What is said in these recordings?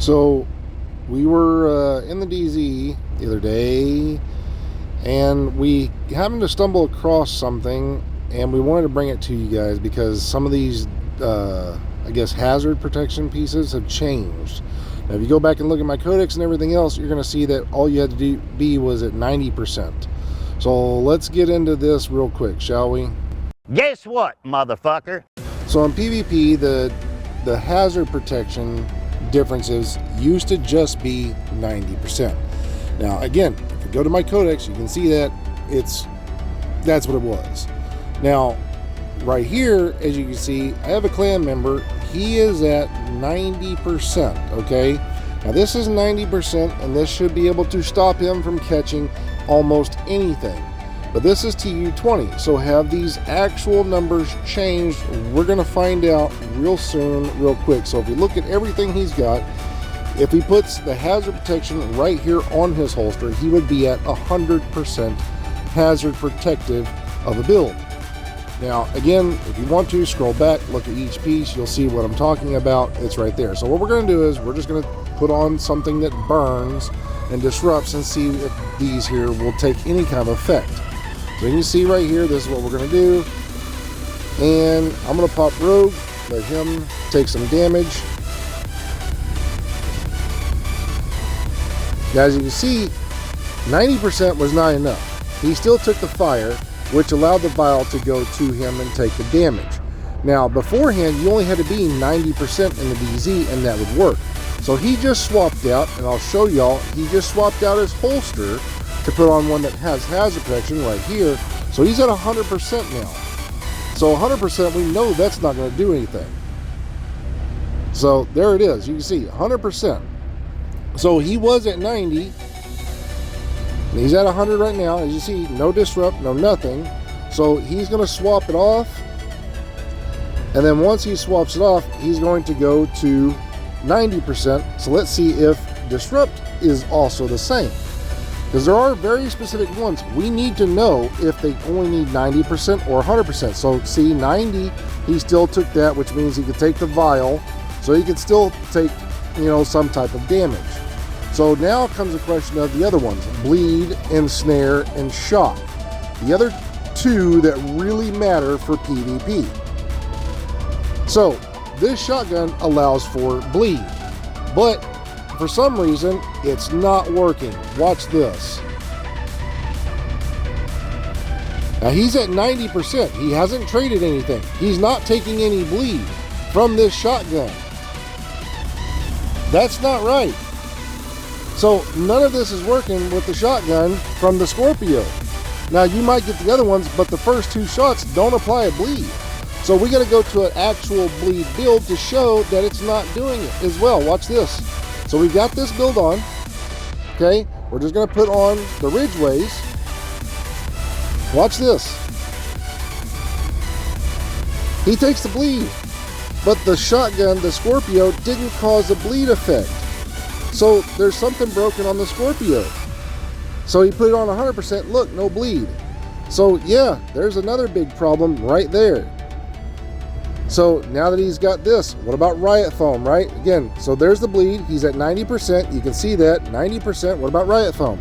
So we were in the DZ the other day, and we happened to stumble across something, and we wanted to bring it to you guys because some of these, I guess, hazard protection pieces have changed. Now, if you go back and look at my codex and everything else, you're going to see that all you had to be was at 90%. So let's get into this real quick, shall we? Guess what, motherfucker? So in PvP, the hazard protection differences used to just be 90%. Now, again, if you go to my codex, you can see that that's what it was. Now, right here, as you can see, I have a clan member. He is at 90%, okay? Now, this is 90%, and this should be able to stop him from catching almost anything. But this is TU20, so have these actual numbers changed? We're going to find out real soon, real quick. So if you look at everything he's got, if he puts the hazard protection right here on his holster, he would be at 100% hazard protective of a build. Now, again, if you want to scroll back, look at each piece, you'll see what I'm talking about. It's right there. So what we're going to do is we're just going to put on something that burns and disrupts and see if these here will take any kind of effect. So you can see right here, this is what we're going to do. And I'm going to pop Rogue, let him take some damage. Now, as you can see, 90% was not enough. He still took the fire, which allowed the vial to go to him and take the damage. Now, beforehand, you only had to be 90% in the DZ, and that would work. So he just swapped out, and I'll show y'all, he just swapped out his holster to put on one that has hazard protection right here. So he's at 100% now. So 100%, we know that's not going to do anything. So there it is. You can see 100%. So he was at 90. And he's at 100 right now. As you see, no disrupt, no nothing. So he's going to swap it off. And then once he swaps it off, he's going to go to 90%. So let's see if disrupt is also the same. Because there are very specific ones. We need to know if they only need 90% or 100%. So see, 90, he still took that, which means he could take the vial. So he could still take, some type of damage. So now comes the question of the other ones, bleed, ensnare, and shock. The other two that really matter for PvP. So this shotgun allows for bleed, but for some reason, it's not working. Watch this. Now he's at 90%. He hasn't traded anything. He's not taking any bleed from this shotgun. That's not right. So none of this is working with the shotgun from the Scorpio. Now you might get the other ones, but the first two shots don't apply a bleed. So we got to go to an actual bleed build to show that it's not doing it as well. Watch this. So we've got this build on, okay? We're just gonna put on the Ridgeways. Watch this. He takes the bleed, but the shotgun, the Scorpio, didn't cause a bleed effect. So there's something broken on the Scorpio. So he put it on 100%, look, no bleed. So yeah, there's another big problem right there. So now that he's got this, what about Riot Foam, right? Again, so there's the bleed. He's at 90%. You can see that, 90%. What about Riot Foam?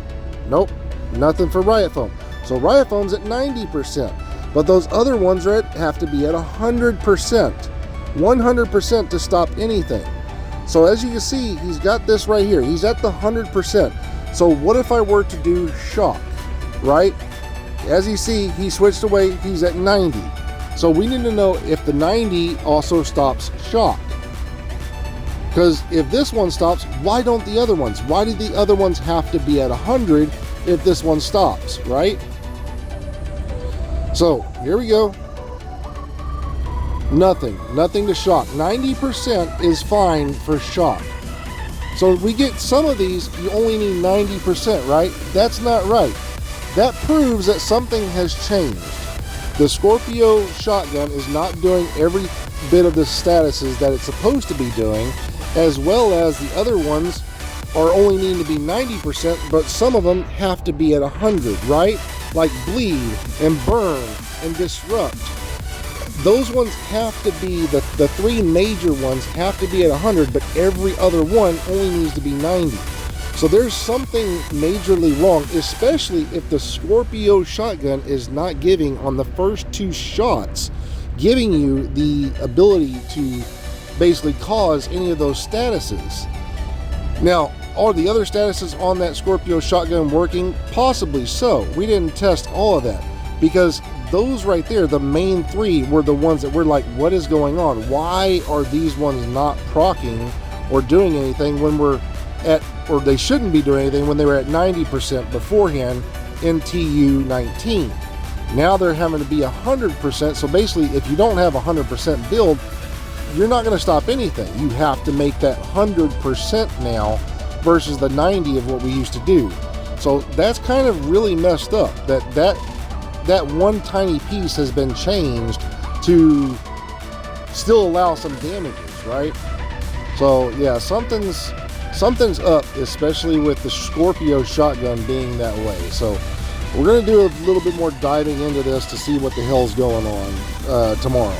Nope, nothing for Riot Foam. So Riot Foam's at 90%. But those other ones have to be at 100%. 100% to stop anything. So as you can see, he's got this right here. He's at the 100%. So what if I were to do shock, right? As you see, he switched away. He's at 90. So we need to know if the 90 also stops shock. Because if this one stops, why don't the other ones? Why did the other ones have to be at 100 if this one stops, right? So here we go. Nothing to shock. 90% is fine for shock. So we get some of these, you only need 90%, right? That's not right. That proves that something has changed. The Scorpio shotgun is not doing every bit of the statuses that it's supposed to be doing, as well as the other ones are only needing to be 90%, but some of them have to be at 100, right? Like bleed and burn and disrupt. those ones have to be, the three major ones have to be at 100, but every other one only needs to be 90. So there's something majorly wrong, especially if the Scorpio shotgun is not giving on the first 2 shots, giving you the ability to basically cause any of those statuses. Now, are the other statuses on that Scorpio shotgun working? Possibly so. We didn't test all of that because those right there, the main 3, were the ones that we're like, what is going on? Why are these ones not proccing or doing anything when we're at, or they shouldn't be doing anything when they were at 90% beforehand in TU-19. Now they're having to be 100%. So basically, if you don't have 100% build, you're not going to stop anything. You have to make that 100% now versus the 90 of what we used to do. So that's kind of really messed up, that one tiny piece has been changed to still allow some damages, right? So yeah, something's up, especially with the Scorpio shotgun being that way. So we're going to do a little bit more diving into this to see what the hell's going on tomorrow.